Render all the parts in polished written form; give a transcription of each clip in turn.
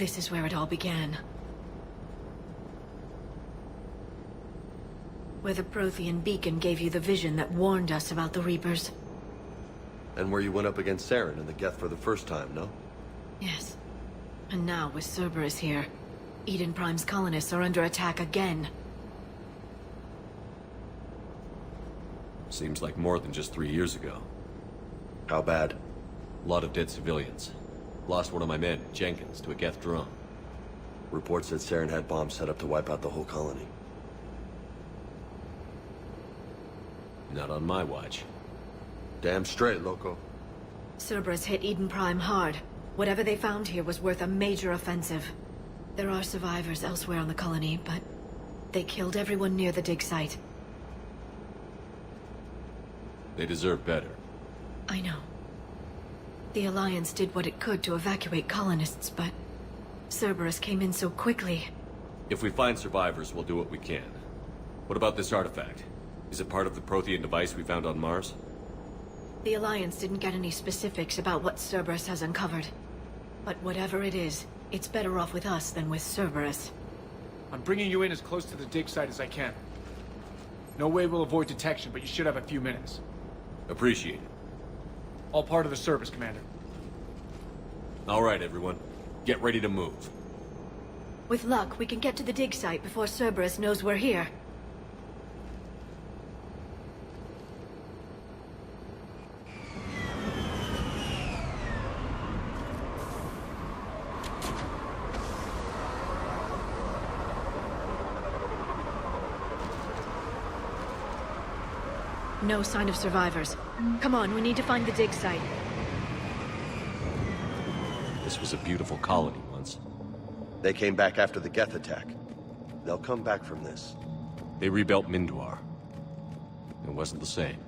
This is where it all began. Where the Prothean beacon gave you the vision that warned us about the Reapers. And where you went up against Saren and the Geth for the first time, no? Yes. And now, with Cerberus here, Eden Prime's colonists are under attack again. Seems like more than just 3 years ago. How bad? A lot of dead civilians. Lost one of my men, Jenkins, to a Geth drone. Reports said Saren had bombs set up to wipe out the whole colony. Not on my watch. Damn straight, loco. Cerberus hit Eden Prime hard. Whatever they found here was worth a major offensive. There are survivors elsewhere on the colony, but they killed everyone near the dig site. They deserve better. I know. The Alliance did what it could to evacuate colonists, but Cerberus came in so quickly. If we find survivors, we'll do what we can. What about this artifact? Is it part of the Prothean device we found on Mars? The Alliance didn't get any specifics about what Cerberus has uncovered. But whatever it is, it's better off with us than with Cerberus. I'm bringing you in as close to the dig site as I can. No way we'll avoid detection, but you should have a few minutes. Appreciate it. All part of the service, Commander. All right, everyone. Get ready to move. With luck, we can get to the dig site before Cerberus knows we're here. No sign of survivors. Come on, we need to find the dig site. This was a beautiful colony once. They came back after the Geth attack. They'll come back from this. They rebuilt Mindwar. It wasn't the same.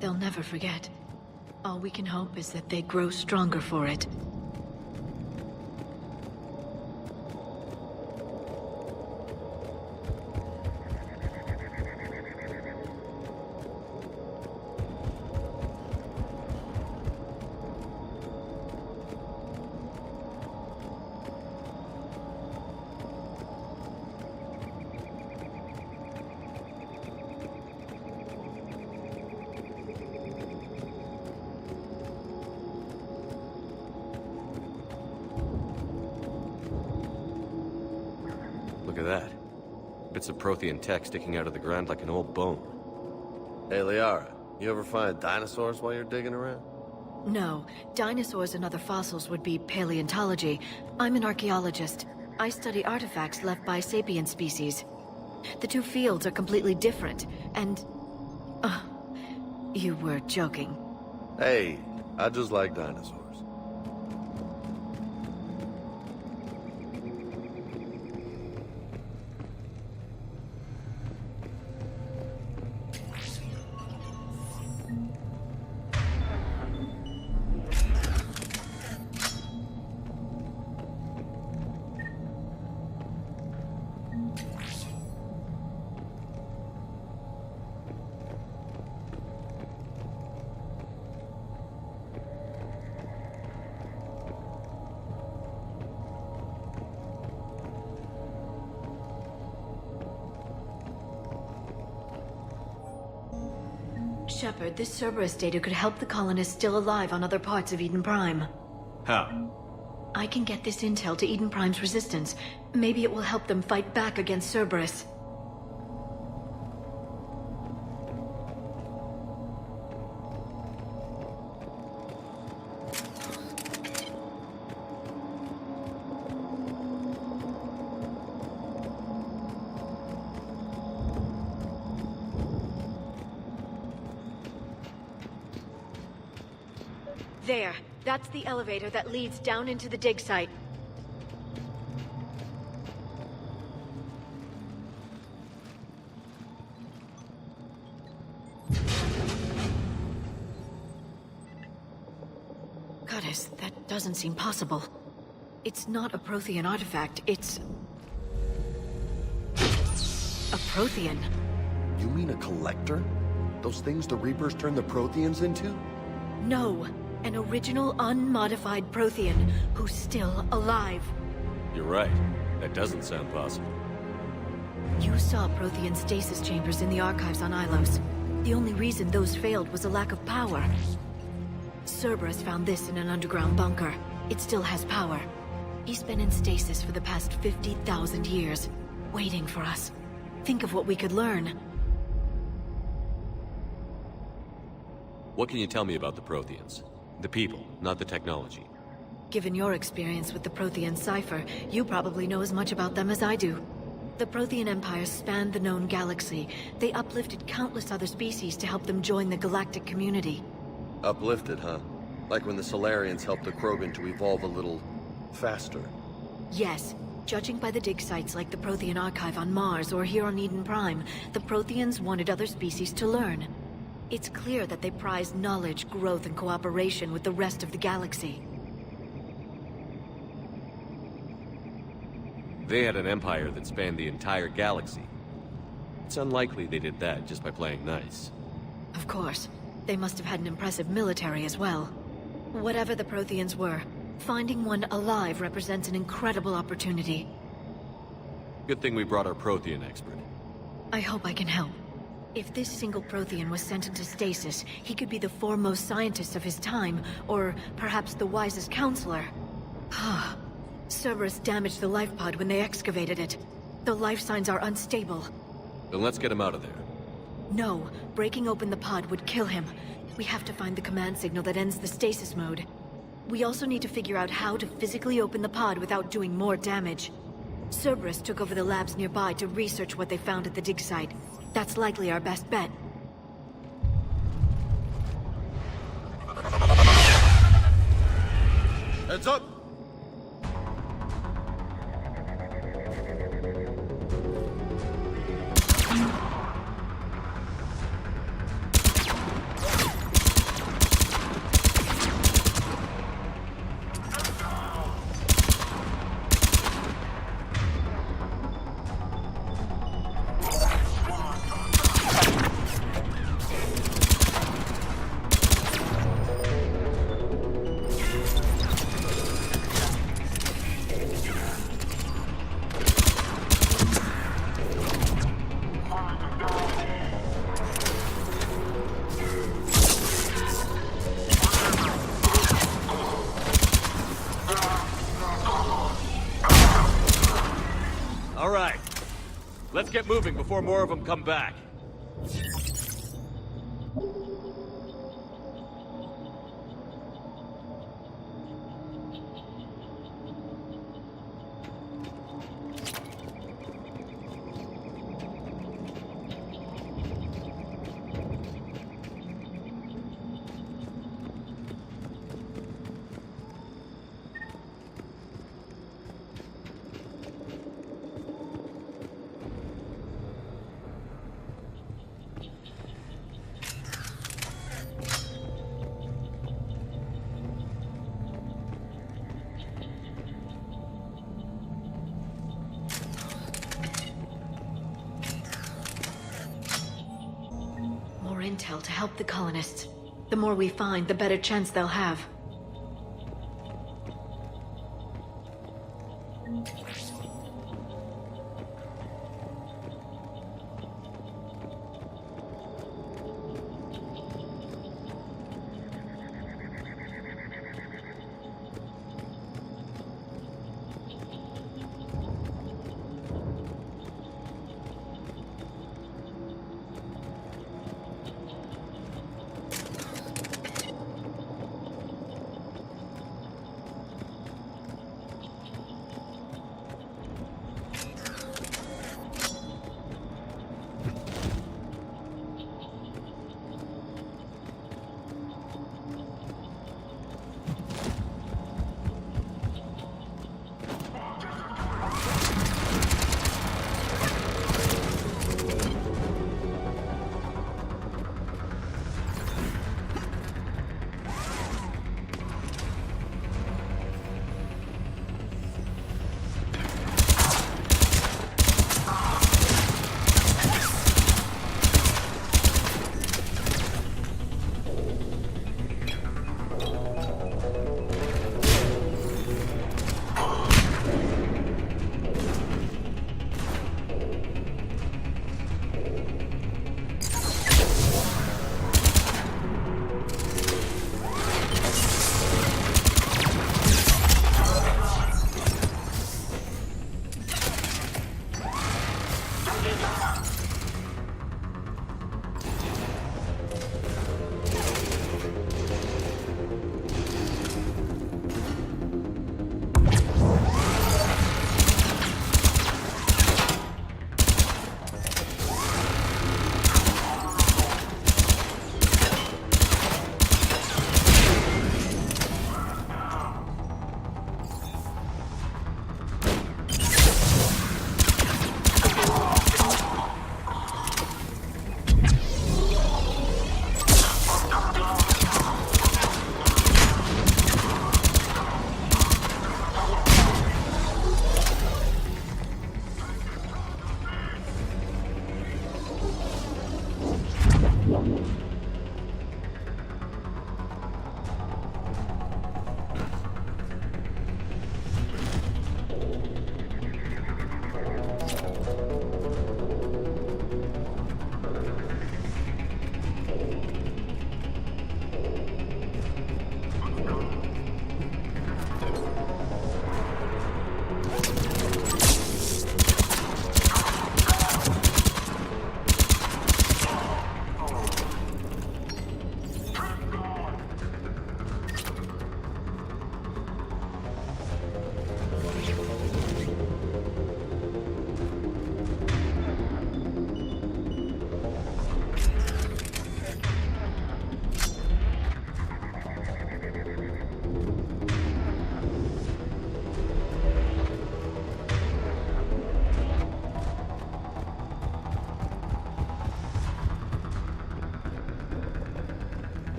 They'll never forget. All we can hope is that they grow stronger for it. Look at that. Bits of Prothean tech sticking out of the ground like an old bone. Hey, Liara, you ever find dinosaurs while you're digging around? No, dinosaurs and other fossils would be paleontology. I'm an archaeologist. I study artifacts left by sapient species. The two fields are completely different, and... you were joking. Hey, I just like dinosaurs. Shepard, this Cerberus data could help the colonists still alive on other parts of Eden Prime. How? I can get this intel to Eden Prime's resistance. Maybe it will help them fight back against Cerberus. There. That's the elevator that leads down into the dig site. Goddess, that doesn't seem possible. It's not a Prothean artifact, it's... a Prothean. You mean a collector? Those things the Reapers turned the Protheans into? No. An original, unmodified Prothean who's still alive. You're right. That doesn't sound possible. You saw Prothean stasis chambers in the archives on Ilos. The only reason those failed was a lack of power. Cerberus found this in an underground bunker. It still has power. He's been in stasis for the past 50,000 years, waiting for us. Think of what we could learn. What can you tell me about the Protheans? The people, not the technology. Given your experience with the Prothean cipher, you probably know as much about them as I do. The Prothean Empire spanned the known galaxy. They uplifted countless other species to help them join the galactic community. Uplifted, huh? Like when the Solarians helped the Krogan to evolve a little faster. Yes. Judging by the dig sites like the Prothean Archive on Mars or here on Eden Prime, the Protheans wanted other species to learn. It's clear that they prize knowledge, growth, and cooperation with the rest of the galaxy. They had an empire that spanned the entire galaxy. It's unlikely they did that just by playing nice. Of course. They must have had an impressive military as well. Whatever the Protheans were, finding one alive represents an incredible opportunity. Good thing we brought our Prothean expert. I hope I can help. If this single Prothean was sent into stasis, he could be the foremost scientist of his time, or perhaps the wisest counselor. Cerberus damaged the life pod when they excavated it. The life signs are unstable. Then let's get him out of there. No, breaking open the pod would kill him. We have to find the command signal that ends the stasis mode. We also need to figure out how to physically open the pod without doing more damage. Cerberus took over the labs nearby to research what they found at the dig site. That's likely our best bet. Heads up! Let's get moving before more of them come back. Intel to help the colonists. The more we find, the better chance they'll have.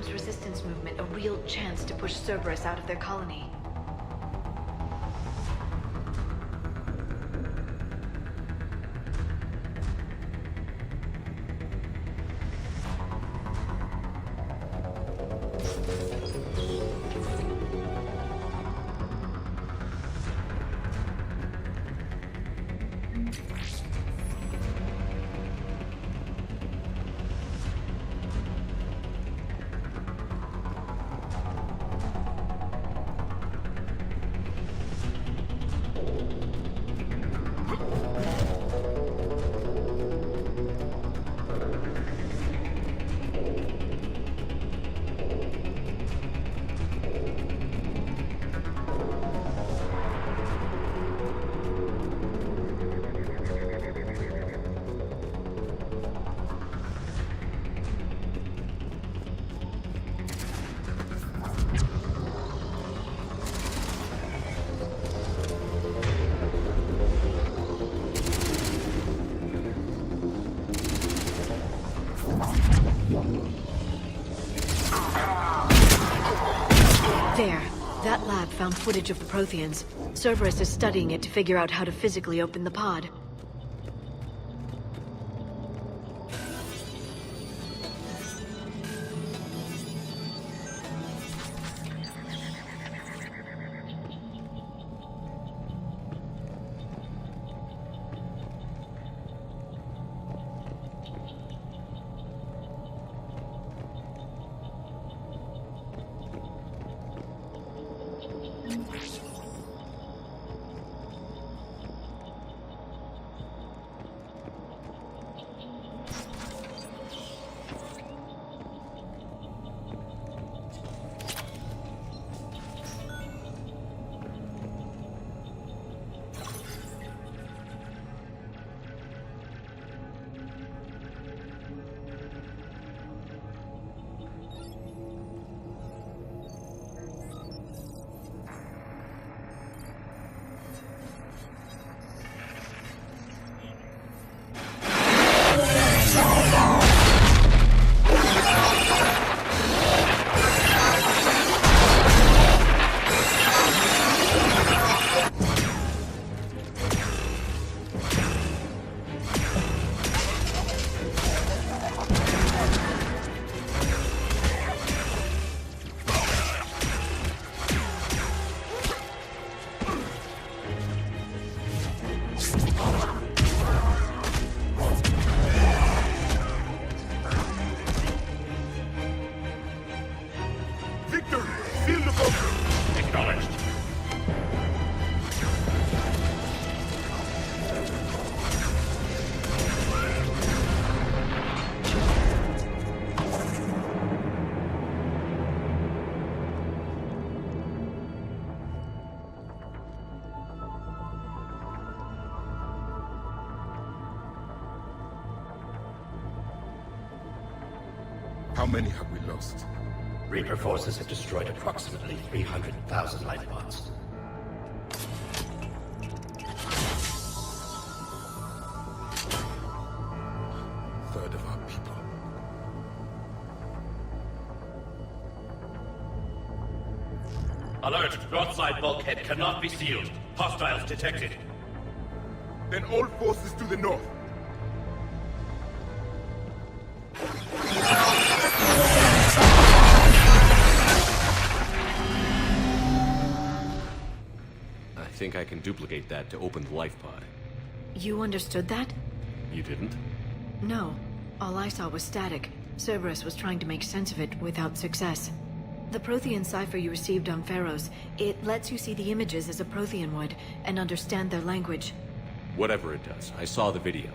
gives resistance movement a real chance to push Cerberus out of their colony. There. That lab found footage of the Protheans. Cerberus is studying it to figure out how to physically open the pod. How many have we lost? Reaper forces have destroyed approximately 300,000 life pods. Third of our people. Alert! Broadside bulkhead cannot be sealed. Hostiles detected. Then all forces to the north. I think I can duplicate that to open the life pod. You understood that? You didn't? No. All I saw was static. Cerberus was trying to make sense of it without success. The Prothean cipher you received on Pharaohs, it lets you see the images as a Prothean would, and understand their language. Whatever it does, I saw the video.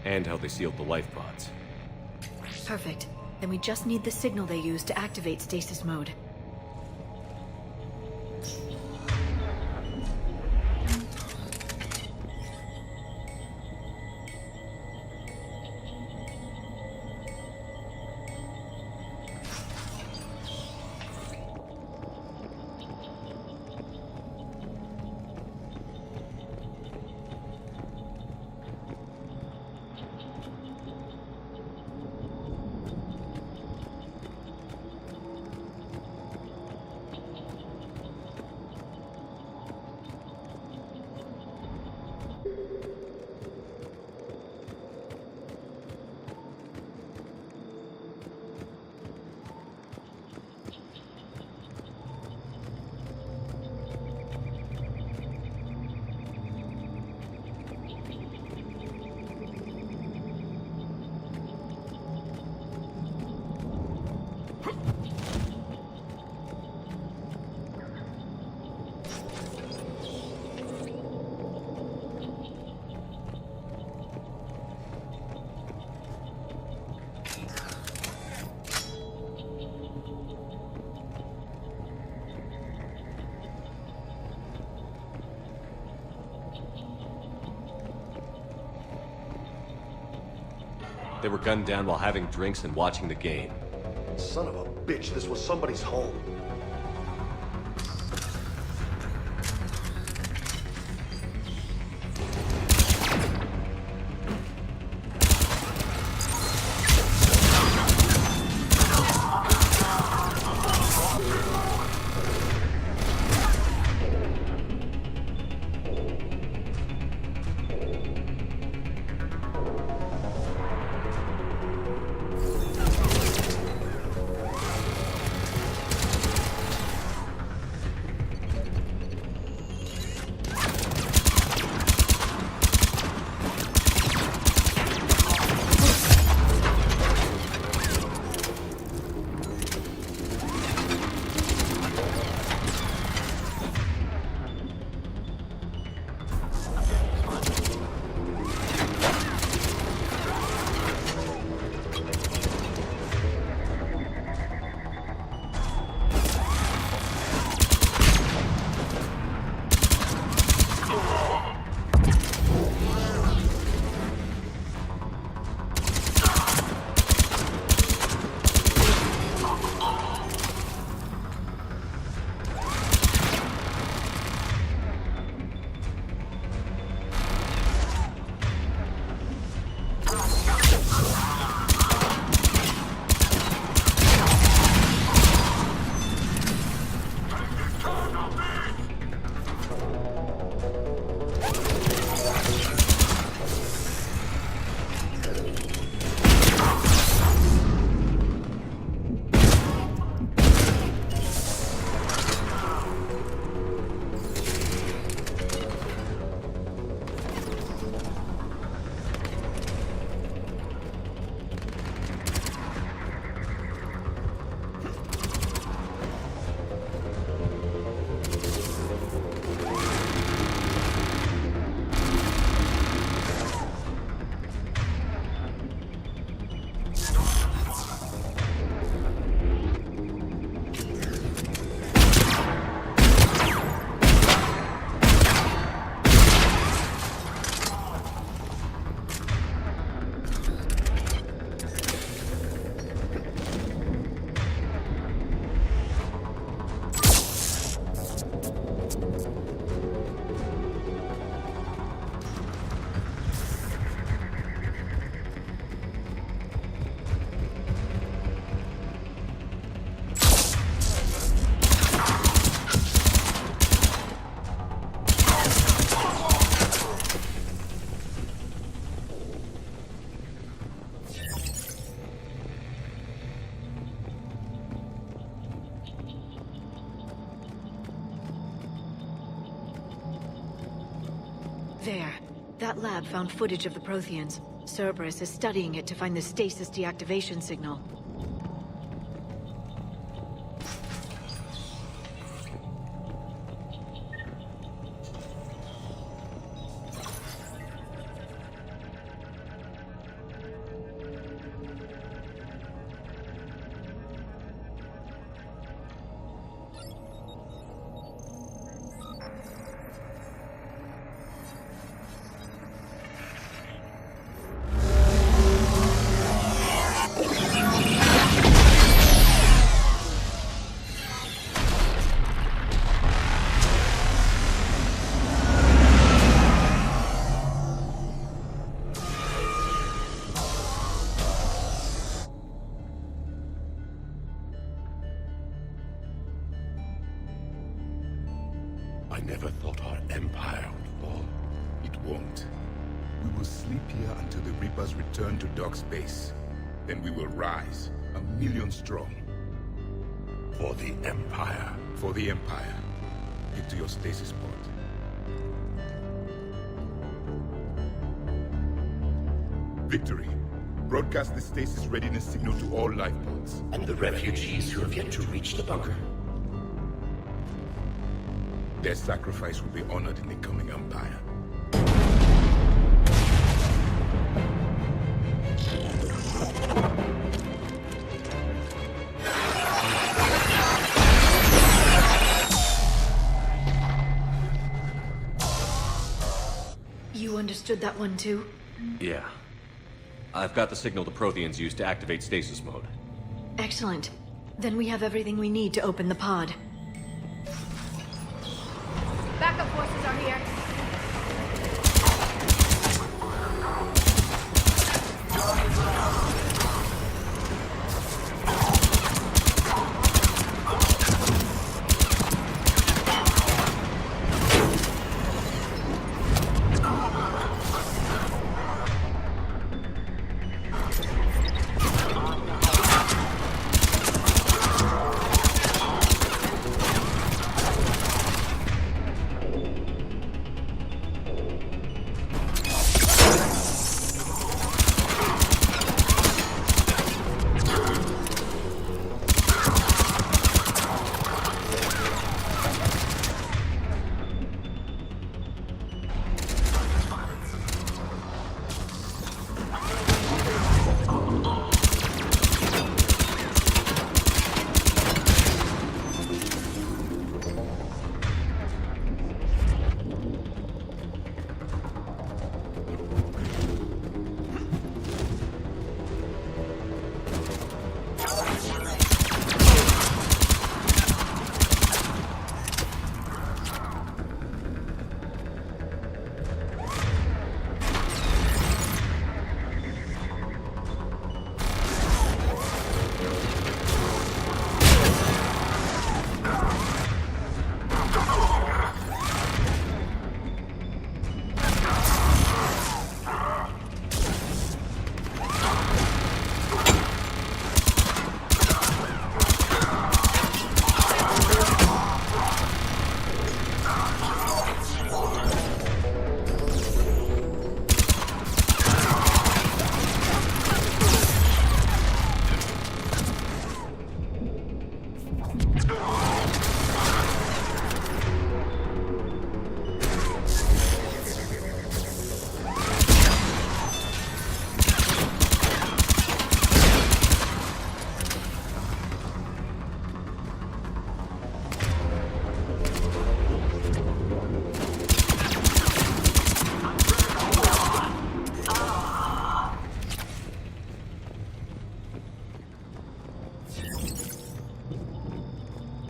And how they sealed the life pods. Perfect. Then we just need the signal they use to activate stasis mode. They were gunned down while having drinks and watching the game. Son of a bitch, this was somebody's home. There. That lab found footage of the Protheans. Cerberus is studying it to find the stasis deactivation signal. I never thought our empire would fall. It won't. We will sleep here until the Reapers return to Dock Space. Then we will rise, 1,000,000 strong. For the Empire. For the Empire. Get to your stasis pod. Victory. Broadcast the stasis readiness signal to all life pods. And the refugees who have yet to reach the bunker. Their sacrifice will be honored in the coming Empire. You understood that one too? Yeah. I've got the signal the Protheans use to activate stasis mode. Excellent. Then we have everything we need to open the pod. Backup forces are here.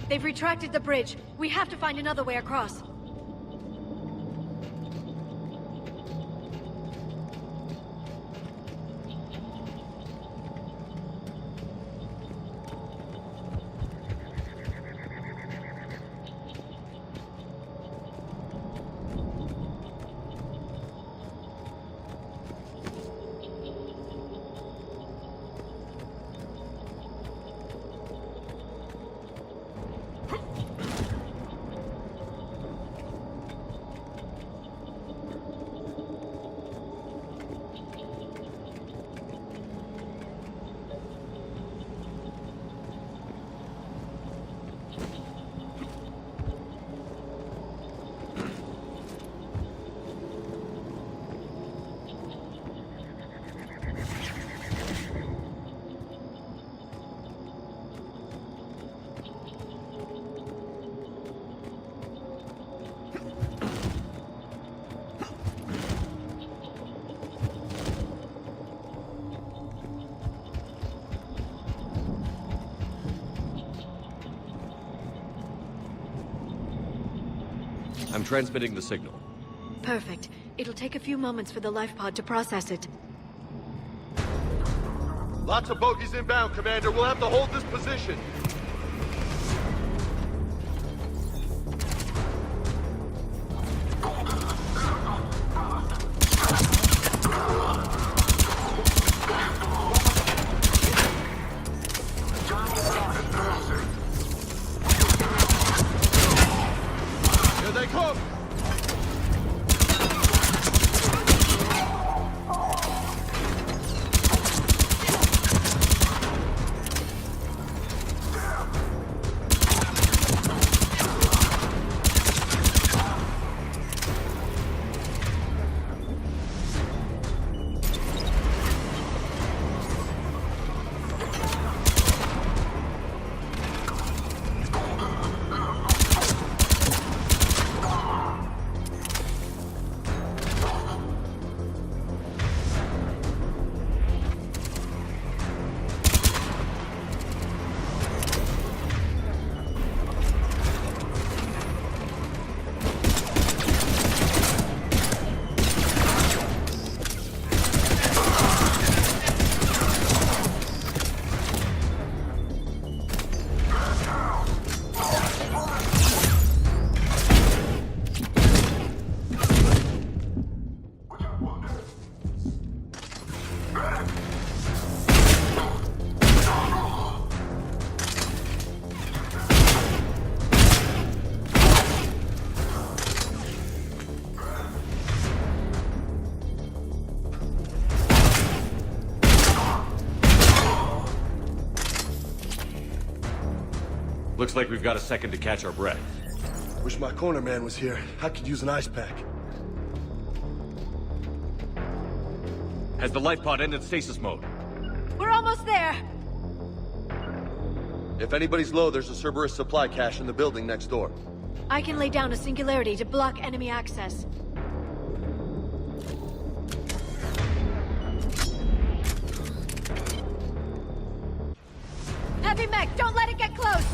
They've retracted the bridge. We have to find another way across. I'm transmitting the signal. Perfect. It'll take a few moments for the life pod to process it. Lots of bogies inbound, Commander. We'll have to hold this position. Here they come! Looks like we've got a second to catch our breath. Wish my corner man was here. I could use an ice pack. Has the life pod ended stasis mode? We're almost there. If anybody's low, there's a Cerberus supply cache in the building next door. I can lay down a singularity to block enemy access. Heavy mech, don't let it get close.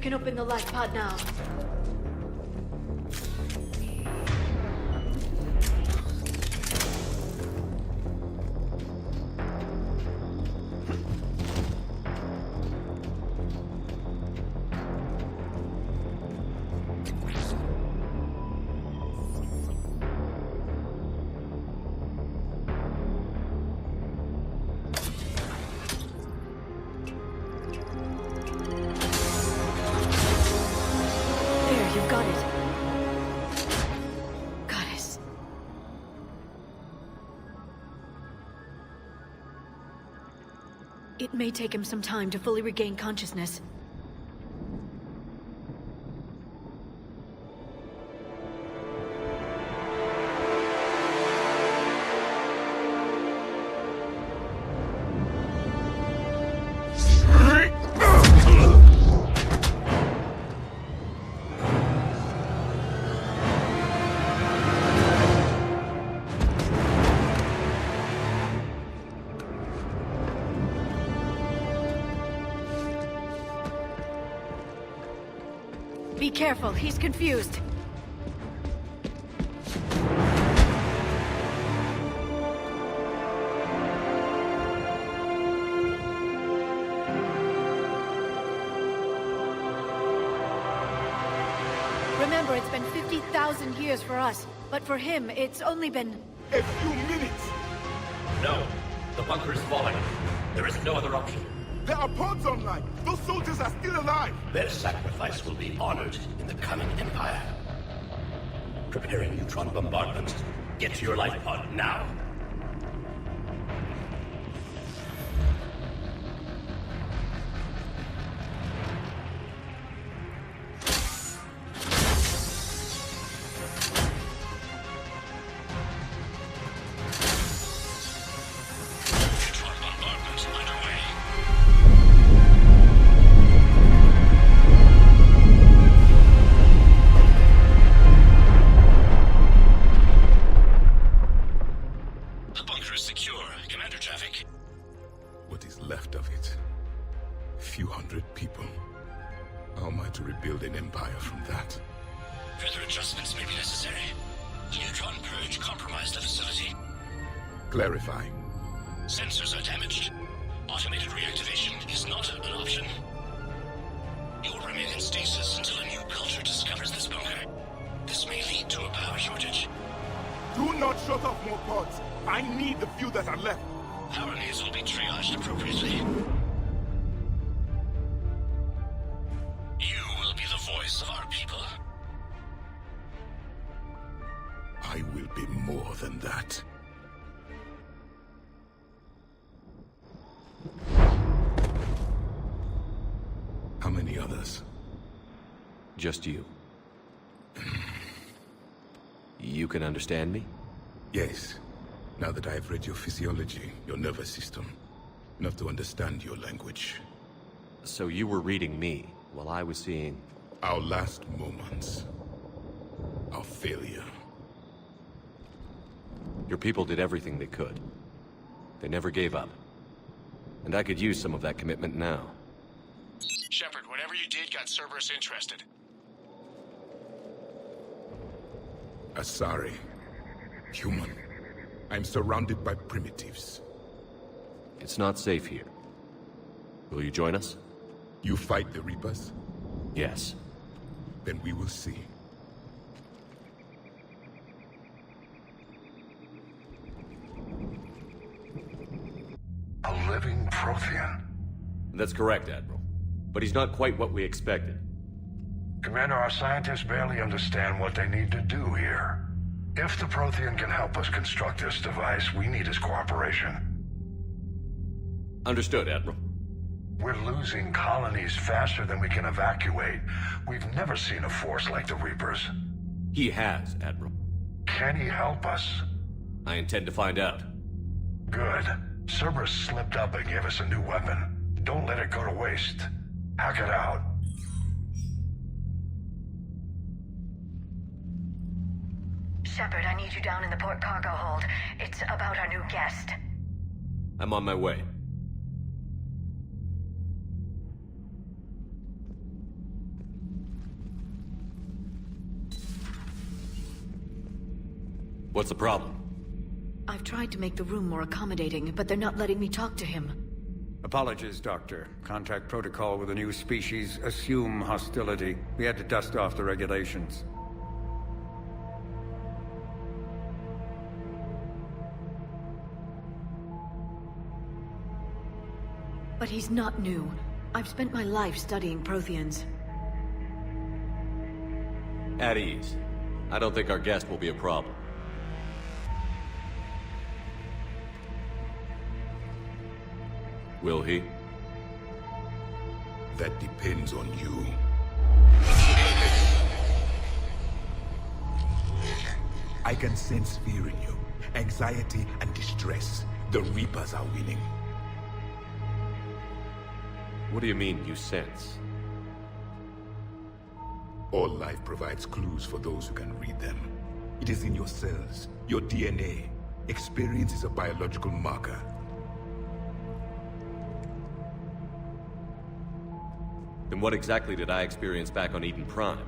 can open the life pod now. It may take him some time to fully regain consciousness. Be careful, he's confused. Remember, it's been 50,000 years for us, but for him, it's only been... A few minutes! No, the bunker is falling. There is no other option. There are pods online! Those soldiers are still alive! Their sacrifice will be honored in the coming Empire. Preparing neutron bombardment. Get to your life pod now. Clarify. Sensors are damaged. Automated reactivation is not an option. You'll remain in stasis until a new culture discovers this bunker. This may lead to a power shortage. Do not shut off more pods. I need the few that are left. Power needs will be triaged appropriately. You will be the voice of our people. I will be more than that. How many others? Just you. You can understand me? Yes. Now that I've read your physiology, your nervous system, enough to understand your language. So you were reading me, while I was seeing... Our last moments. Our failure. Your people did everything they could. They never gave up. And I could use some of that commitment now. Shepard, whatever you did got Cerberus interested. Asari. Human. I'm surrounded by primitives. It's not safe here. Will you join us? You fight the Reapers? Yes. Then we will see. A living Prothean. That's correct, Admiral. But he's not quite what we expected. Commander, our scientists barely understand what they need to do here. If the Prothean can help us construct this device, we need his cooperation. Understood, Admiral. We're losing colonies faster than we can evacuate. We've never seen a force like the Reapers. He has, Admiral. Can he help us? I intend to find out. Good. Cerberus slipped up and gave us a new weapon. Don't let it go to waste. Hack it out. Shepard, I need you down in the port cargo hold. It's about our new guest. I'm on my way. What's the problem? I've tried to make the room more accommodating, but they're not letting me talk to him. Apologies, Doctor. Contact protocol with a new species. Assume hostility. We had to dust off the regulations. But he's not new. I've spent my life studying Protheans. At ease. I don't think our guest will be a problem. Will he? That depends on you. I can sense fear in you. Anxiety and distress. The Reapers are winning. What do you mean, you sense? All life provides clues for those who can read them. It is in your cells, your DNA. Experience is a biological marker. Then what exactly did I experience back on Eden Prime?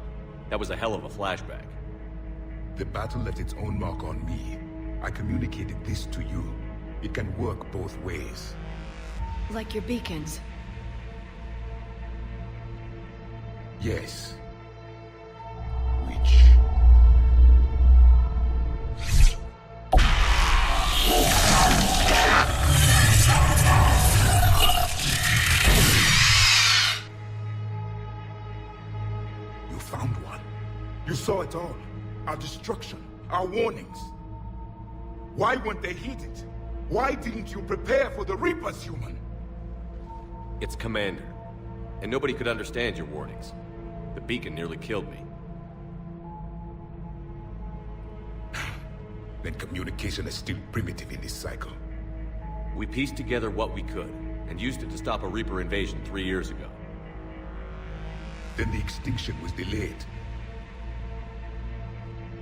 That was a hell of a flashback. The battle left its own mark on me. I communicated this to you. It can work both ways. Like your beacons. Yes. Which... you found one. You saw it all. Our destruction, our warnings. Why weren't they heeded? Why didn't you prepare for the Reapers, human? It's Commander. And nobody could understand your warnings. The beacon nearly killed me. Then communication is still primitive in this cycle. We pieced together what we could, and used it to stop a Reaper invasion 3 years ago. Then the extinction was delayed.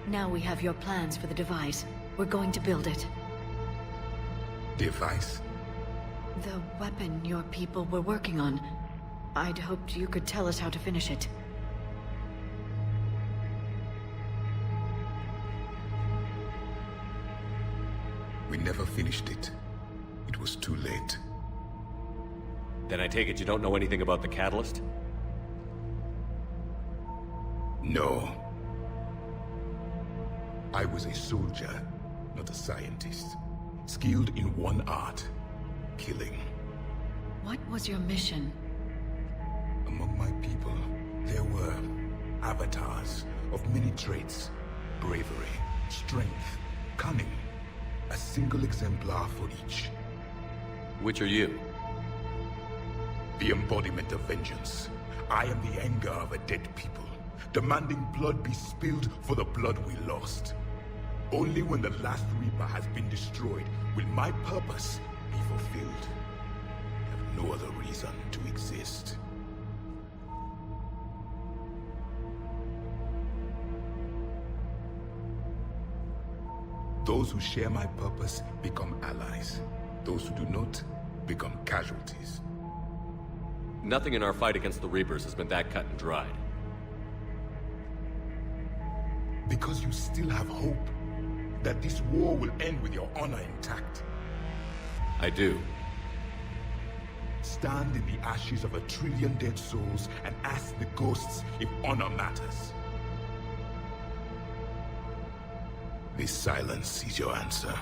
Now we have your plans for the device. We're going to build it. Device? The weapon your people were working on. I'd hoped you could tell us how to finish it. We never finished it. It was too late. Then I take it you don't know anything about the catalyst? No. I was a soldier, not a scientist. Skilled in one art, killing. What was your mission? Among my people, there were avatars of many traits. Bravery, strength, cunning. A single exemplar for each. Which are you? The embodiment of vengeance. I am the anger of a dead people, demanding blood be spilled for the blood we lost. Only when the last Reaper has been destroyed will my purpose be fulfilled. I have no other reason to exist. Those who share my purpose become allies. Those who do not become casualties. Nothing in our fight against the Reapers has been that cut and dried. Because you still have hope that this war will end with your honor intact. I do. Stand in the ashes of 1 trillion dead souls and ask the ghosts if honor matters. This silence is your answer.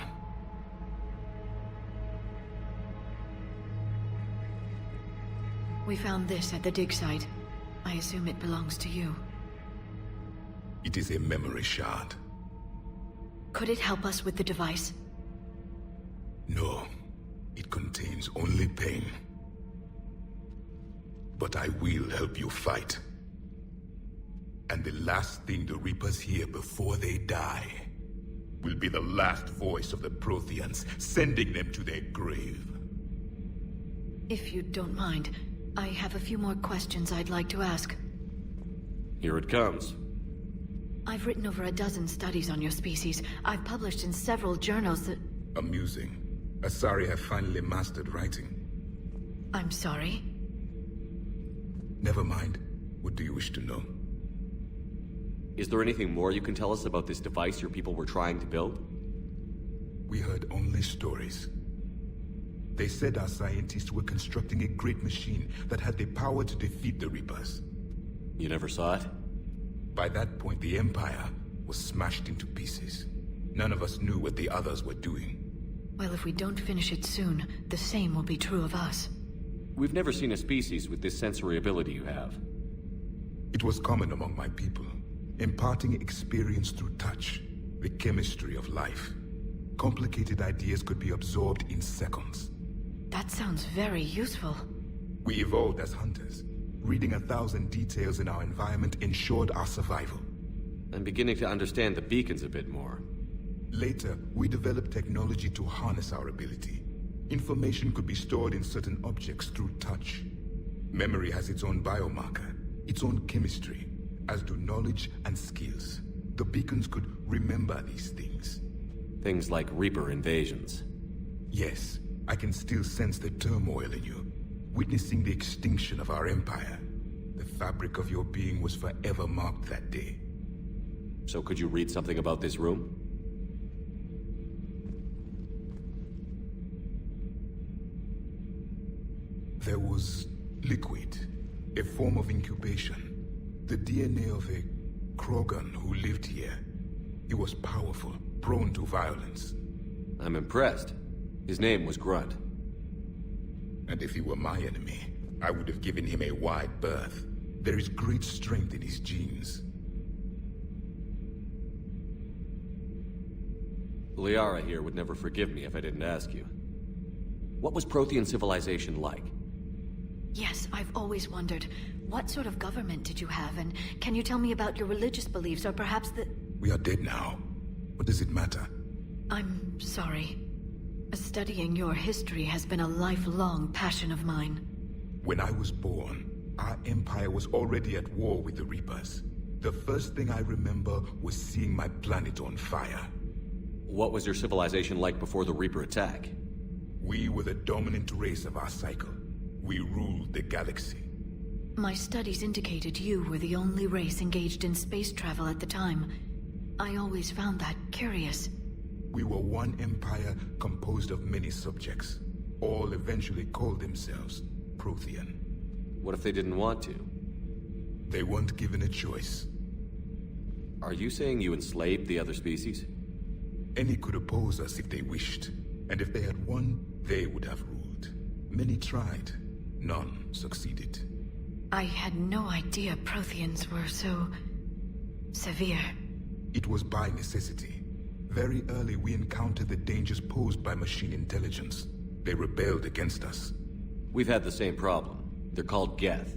We found this at the dig site. I assume it belongs to you. It is a memory shard. Could it help us with the device? No, it contains only pain. But I will help you fight. And the last thing the Reapers hear before they die will be the last voice of the Protheans, sending them to their grave. If you don't mind, I have a few more questions I'd like to ask. Here it comes. I've written over a dozen studies on your species. I've published in several journals that... Amusing. Asari have finally mastered writing. I'm sorry? Never mind. What do you wish to know? Is there anything more you can tell us about this device your people were trying to build? We heard only stories. They said our scientists were constructing a great machine that had the power to defeat the Reapers. You never saw it? By that point, the Empire was smashed into pieces. None of us knew what the others were doing. Well, if we don't finish it soon, the same will be true of us. We've never seen a species with this sensory ability you have. It was common among my people, imparting experience through touch, the chemistry of life. Complicated ideas could be absorbed in seconds. That sounds very useful. We evolved as hunters. Reading 1,000 details in our environment ensured our survival. I'm beginning to understand the beacons a bit more. Later, we developed technology to harness our ability. Information could be stored in certain objects through touch. Memory has its own biomarker, its own chemistry, as do knowledge and skills. The beacons could remember these things. Things like Reaper invasions. Yes, I can still sense the turmoil in you, witnessing the extinction of our empire. The fabric of your being was forever marked that day. So could you read something about this room? There was liquid, a form of incubation. The DNA of a Krogan who lived here. He was powerful, prone to violence. I'm impressed. His name was Grunt. And if he were my enemy, I would have given him a wide berth. There is great strength in his genes. Liara here would never forgive me if I didn't ask you. What was Prothean civilization like? Yes, I've always wondered. What sort of government did you have, and can you tell me about your religious beliefs, or perhaps the... We are dead now. What does it matter? I'm sorry. Studying your history has been a lifelong passion of mine. When I was born, our empire was already at war with the Reapers. The first thing I remember was seeing my planet on fire. What was your civilization like before the Reaper attack? We were the dominant race of our cycle. We ruled the galaxy. My studies indicated you were the only race engaged in space travel at the time. I always found that curious. We were one empire composed of many subjects. All eventually called themselves Prothean. What if they didn't want to? They weren't given a choice. Are you saying you enslaved the other species? Any could oppose us if they wished. And if they had won, they would have ruled. Many tried. None succeeded. I had no idea Protheans were so... severe. It was by necessity. Very early we encountered the dangers posed by machine intelligence. They rebelled against us. We've had the same problem. They're called Geth.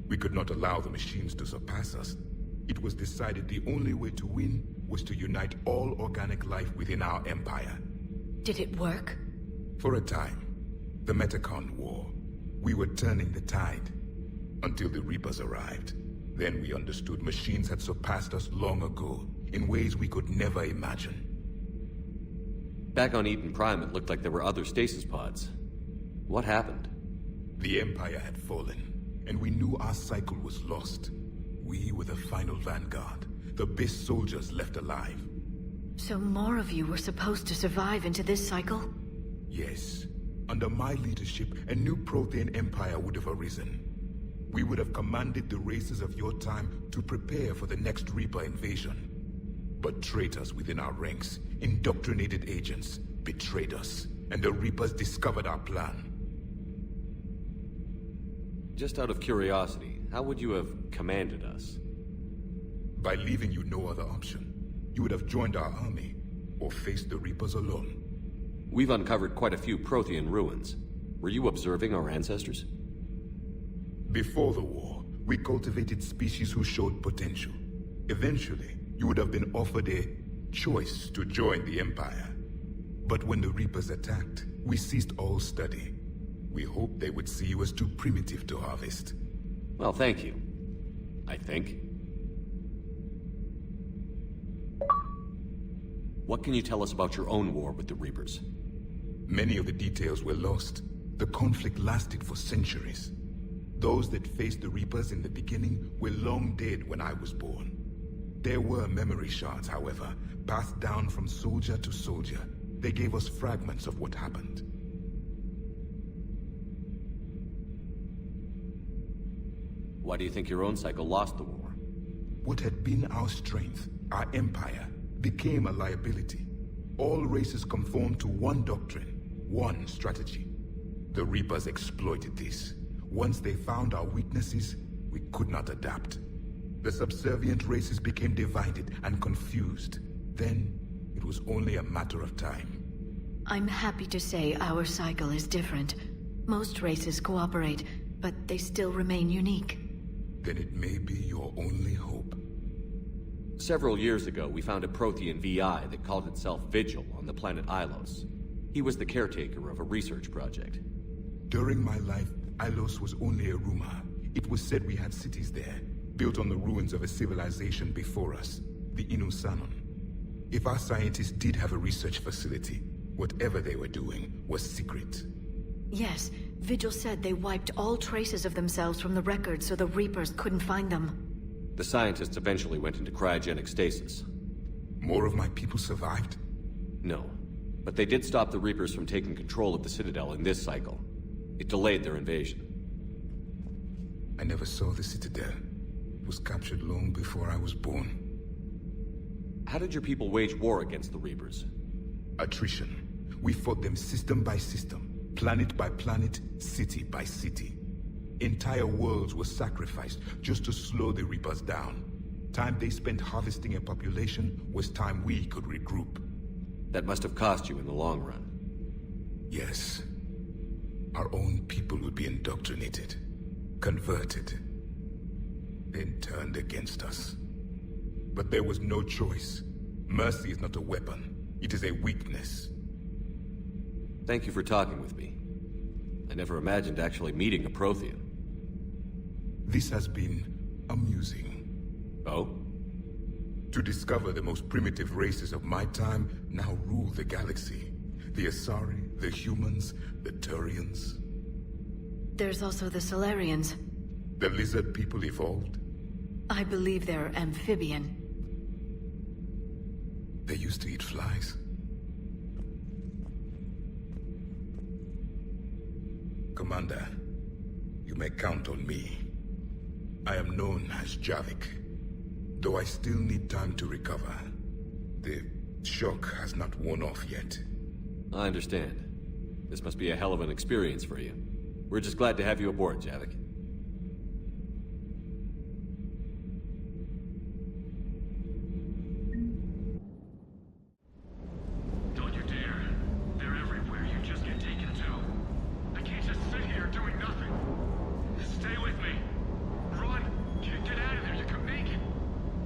We could not allow the machines to surpass us. It was decided the only way to win was to unite all organic life within our empire. Did it work? For a time. The Metacon War. We were turning the tide. Until the Reapers arrived. Then we understood machines had surpassed us long ago, in ways we could never imagine. Back on Eden Prime, it looked like there were other stasis pods. What happened? The Empire had fallen, and we knew our cycle was lost. We were the final vanguard, the best soldiers left alive. So more of you were supposed to survive into this cycle? Yes. Under my leadership, a new Prothean empire would have arisen. We would have commanded the races of your time to prepare for the next Reaper invasion. But traitors within our ranks, indoctrinated agents, betrayed us, and the Reapers discovered our plan. Just out of curiosity, how would you have commanded us? By leaving you no other option. You would have joined our army, or faced the Reapers alone. We've uncovered quite a few Prothean ruins. Were you observing our ancestors? Before the war, we cultivated species who showed potential. Eventually, you would have been offered a choice to join the Empire. But when the Reapers attacked, we ceased all study. We hoped they would see you as too primitive to harvest. Well, thank you. I think. What can you tell us about your own war with the Reapers? Many of the details were lost. The conflict lasted for centuries. Those that faced the Reapers in the beginning were long dead when I was born. There were memory shards, however, passed down from soldier to soldier. They gave us fragments of what happened. Why do you think your own cycle lost the war? What had been our strength, our empire, became a liability. All races conformed to one doctrine, one strategy. The Reapers exploited this. Once they found our weaknesses, we could not adapt. The subservient races became divided and confused. Then, it was only a matter of time. I'm happy to say our cycle is different. Most races cooperate, but they still remain unique. Then it may be your only hope. Several years ago, we found a Prothean VI that called itself Vigil on the planet Ilos. He was the caretaker of a research project. During my life, Ilos was only a rumor. It was said we had cities there, built on the ruins of a civilization before us, the Inusanon. If our scientists did have a research facility, whatever they were doing was secret. Yes, Vigil said they wiped all traces of themselves from the records so the Reapers couldn't find them. The scientists eventually went into cryogenic stasis. More of my people survived? No, but they did stop the Reapers from taking control of the Citadel in this cycle. It delayed their invasion. I never saw the Citadel. It was captured long before I was born. How did your people wage war against the Reapers? Attrition. We fought them system by system, planet by planet, city by city. Entire worlds were sacrificed just to slow the Reapers down. Time they spent harvesting a population was time we could regroup. That must have cost you in the long run. Yes. Our own people would be indoctrinated, converted, then turned against us. But there was no choice. Mercy is not a weapon. It is a weakness. Thank you for talking with me. I never imagined actually meeting a Prothean. This has been amusing. Oh? To discover the most primitive races of my time now rule the galaxy. The Asari, the humans, the Turians. There's also the Solarians. The lizard people evolved. I believe they're amphibian. They used to eat flies. Commander, you may count on me. I am known as Javik, though I still need time to recover. The shock has not worn off yet. I understand. This must be a hell of an experience for you. We're just glad to have you aboard, Javik. Don't you dare. They're everywhere. You just get taken too. I can't just sit here doing nothing. Stay with me. Run. Get out of there. You can make it.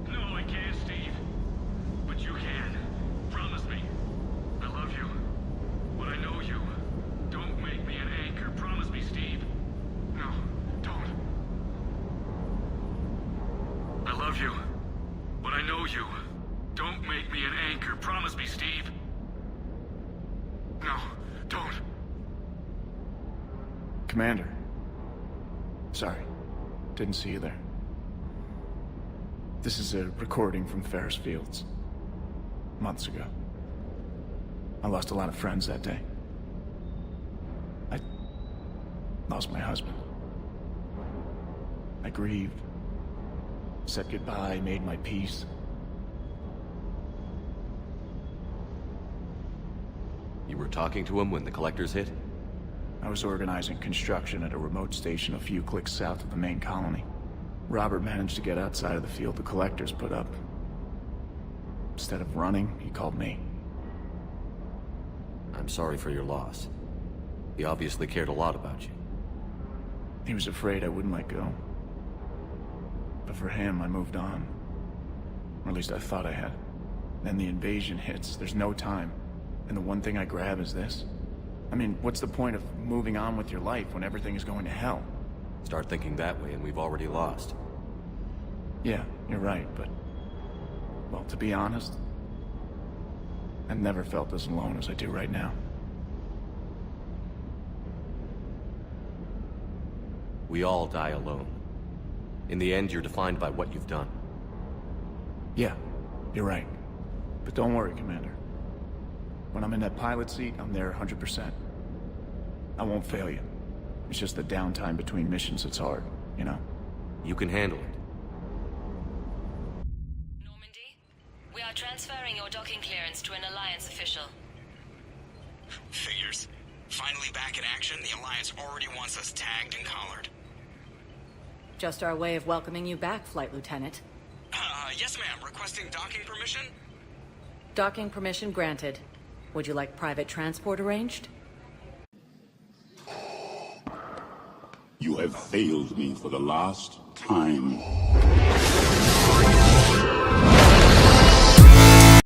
No, I can't, Steve. But you can. Promise me. I love you. But I know you. Don't make me an anchor. Promise me, Steve. No, don't. I love you. But I know you. Don't make me an anchor. Promise me, Steve. No, don't. Commander. Sorry. Didn't see you there. This is a recording from Ferris Fields. Months ago. I lost a lot of friends that day. I lost my husband. I grieved. Said goodbye, made my peace. You were talking to him when the collectors hit? I was organizing construction at a remote station a few clicks south of the main colony. Robert managed to get outside of the field the collectors put up. Instead of running, he called me. I'm sorry for your loss. He obviously cared a lot about you. He was afraid I wouldn't let go. But for him, I moved on. Or at least I thought I had. Then the invasion hits, there's no time. And the one thing I grab is this. I mean, what's the point of moving on with your life when everything is going to hell? Start thinking that way and we've already lost. Yeah, you're right, but... well, to be honest, I've never felt as alone as I do right now. We all die alone. In the end, you're defined by what you've done. Yeah, you're right. But don't worry, Commander. When I'm in that pilot seat, I'm there 100%. I won't fail you. It's just the downtime between missions that's hard, you know? You can handle it. Normandy, we are transferring your docking clearance to an Alliance official. Figures. Finally back in action, the Alliance already wants us tagged and collared. Just our way of welcoming you back, Flight Lieutenant. Yes, ma'am. Requesting docking permission? Docking permission granted. Would you like private transport arranged? You have failed me for the last time.